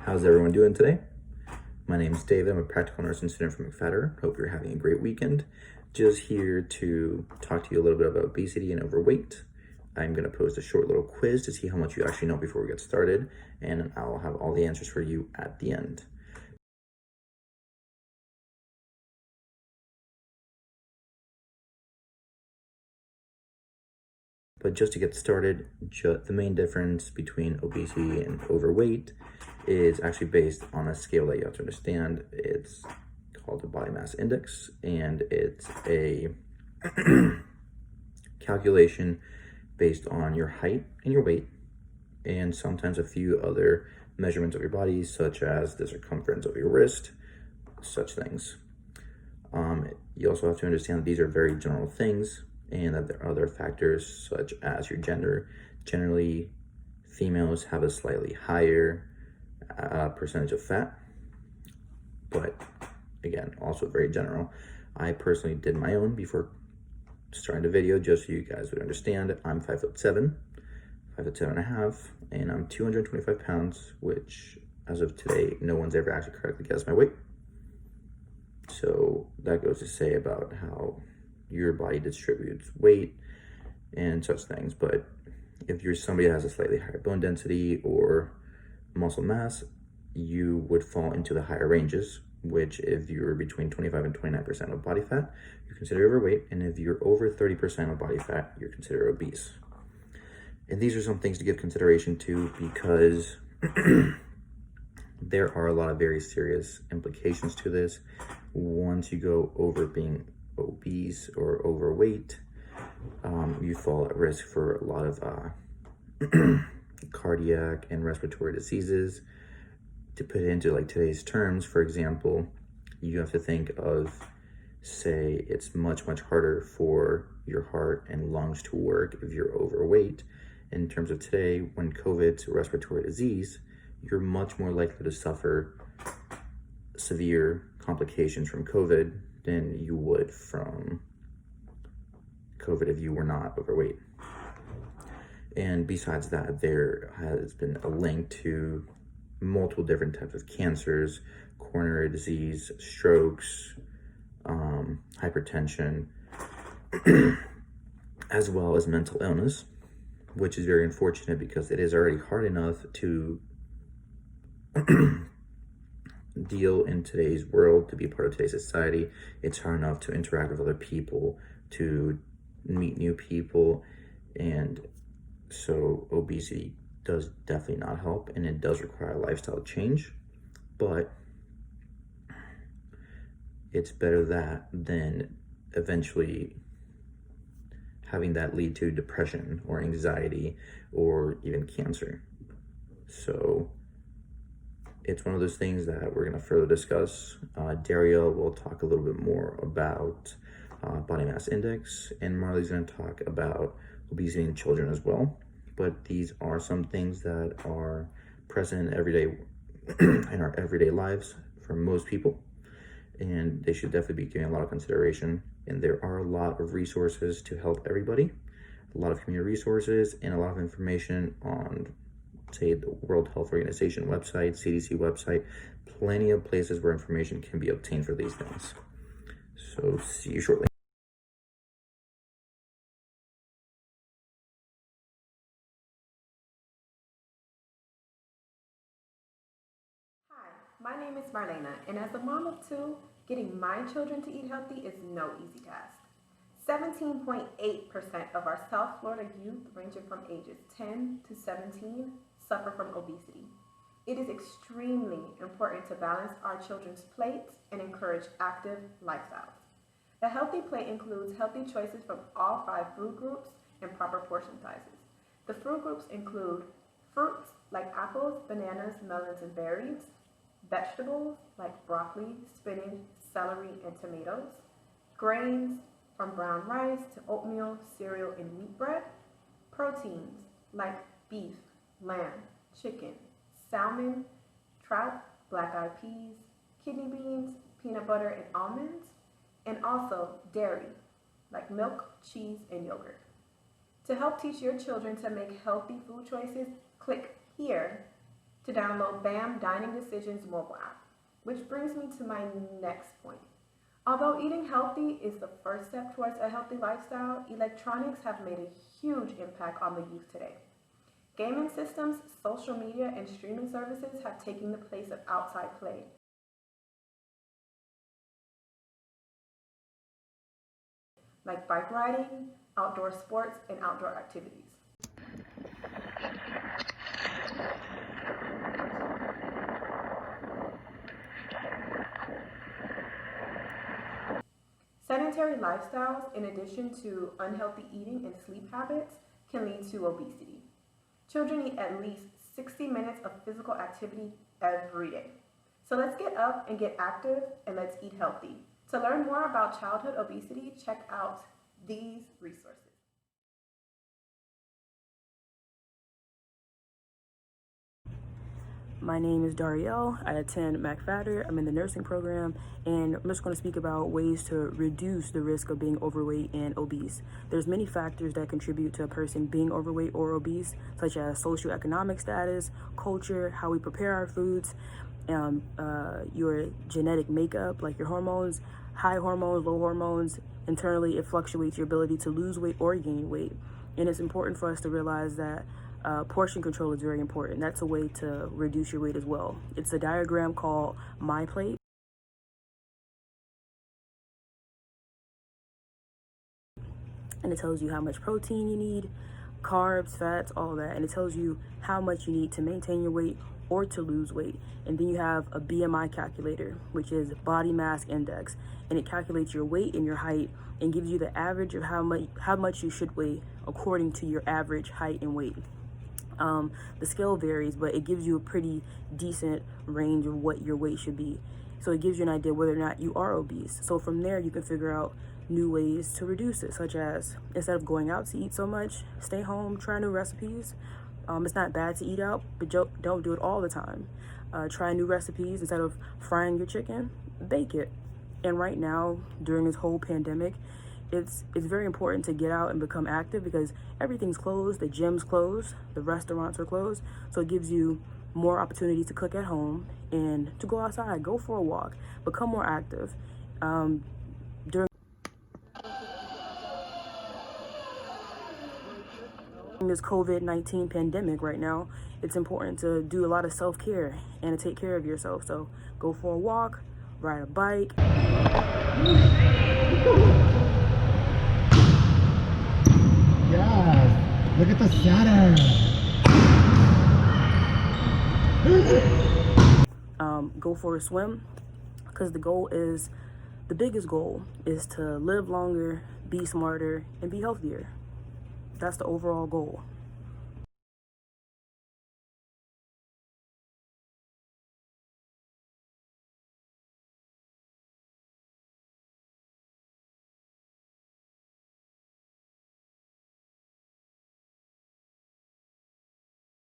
How's everyone doing today? My name is David. I'm a practical nursing student from McFatter. Hope you're having a great weekend. Just here to talk to you a little bit about obesity and overweight. I'm going to post a short little quiz to see how much you actually know before we get started, and I'll have all the answers for you at the end. But just to get started, the main difference between obesity and overweight is actually based on a scale that you have to understand. It's called the body mass index, and it's a calculation based on your height and your weight, and sometimes a few other measurements of your body, such as the circumference of your wrist, such things. You also have to understand that these are very general things, and that there are other factors such as your gender. Generally, females have a slightly higher percentage of fat, but again, also very general. I personally did my own before starting the video, just so you guys would understand. I'm 5'7", 5'7.5", and I'm 225 pounds, which as of today, no one's ever actually correctly guessed my weight. So that goes to say about how your body distributes weight and such things. But if you're somebody that has a slightly higher bone density or muscle mass, you would fall into the higher ranges, which if you're between 25 and 29% of body fat, you're considered overweight. And if you're over 30% of body fat, you're considered obese. And these are some things to give consideration to, because there are a lot of very serious implications to this. Once you go over being obese or overweight, you fall at risk for a lot of cardiac and respiratory diseases. To put it into like today's terms, for example, you have to think of, say, it's much harder for your heart and lungs to work if you're overweight. In terms of today, when COVID's a respiratory disease, you're much more likely to suffer severe complications from COVID than you would from COVID if you were not overweight. And besides that, there has been a link to multiple different types of cancers, coronary disease, strokes, hypertension, as well as mental illness, which is very unfortunate because it is already hard enough to deal in today's world, to be part of today's society. It's hard enough to interact with other people, to meet new people, and so obesity does definitely not help, and it does require a lifestyle change. But it's better that than eventually having that lead to depression or anxiety or even cancer. So it's one of those things that we're going to further discuss. Dariell will talk a little bit more about body mass index, and Marlena's going to talk about obesity in children as well. But these are some things that are present everyday in our everyday lives for most people, and they should definitely be given a lot of consideration. And there are a lot of resources to help everybody, a lot of community resources, and a lot of information on, say, the World Health Organization website, CDC website, plenty of places where information can be obtained for these things. So see you shortly. Hi, my name is Marlena, and as a mom of two, getting my children to eat healthy is no easy task. 17.8% of our South Florida youth ranging from ages 10 to 17 suffer from obesity. It is extremely important to balance our children's plates and encourage active lifestyles. A healthy plate includes healthy choices from all 5 food groups and proper portion sizes. The fruit groups include fruits like apples, bananas, melons, and berries, vegetables like broccoli, spinach, celery, and tomatoes, grains from brown rice to oatmeal, cereal, and wheat bread, proteins like beef, lamb, chicken, salmon, trout, black-eyed peas, kidney beans, peanut butter, and almonds, and also dairy like milk, cheese, and yogurt. To help teach your children to make healthy food choices, click here to download BAM Dining Decisions mobile app, which brings me to my next point. Although eating healthy is the first step towards a healthy lifestyle, electronics have made a huge impact on the youth today. Gaming systems, social media, and streaming services have taken the place of outside play. Like bike riding, outdoor sports, and outdoor activities. Sedentary lifestyles, in addition to unhealthy eating and sleep habits, can lead to obesity. Children need at least 60 minutes of physical activity every day. So let's get up and get active, and let's eat healthy. To learn more about childhood obesity, check out these resources. My name is Dariell. I attend McFatterTech. I'm in the nursing program, and I'm just going to speak about ways to reduce the risk of being overweight and obese. There's many factors that contribute to a person being overweight or obese, such as socioeconomic status, culture, how we prepare our foods, your genetic makeup, like your hormones, high hormones, low hormones. Internally, it fluctuates your ability to lose weight or gain weight. And it's important for us to realize that portion control is very important. That's a way to reduce your weight as well. It's a diagram called My Plate. And it tells you how much protein you need, carbs, fats, all that. And it tells you how much you need to maintain your weight or to lose weight. And then you have a BMI calculator, which is body mass index. And it calculates your weight and your height and gives you the average of how much you should weigh according to your average height and weight. The scale varies, but it gives you a pretty decent range of what your weight should be. So it gives you an idea whether or not you are obese. So from there, you can figure out new ways to reduce it, such as instead of going out to eat so much, stay home, try new recipes. It's not bad to eat out, but don't do it all the time. Try new recipes. Instead of frying your chicken, bake it. And right now, during this whole pandemic, it's very important to get out and become active because everything's closed, the gym's closed, the restaurants are closed. So it gives you more opportunity to cook at home and to go outside, go for a walk, become more active. During this COVID-19 pandemic right now, it's important to do a lot of self-care and to take care of yourself. So go for a walk, ride a bike. Yes, look at the shadow. Go for a swim, because the biggest goal is to live longer, be smarter, and be healthier. That's the overall goal.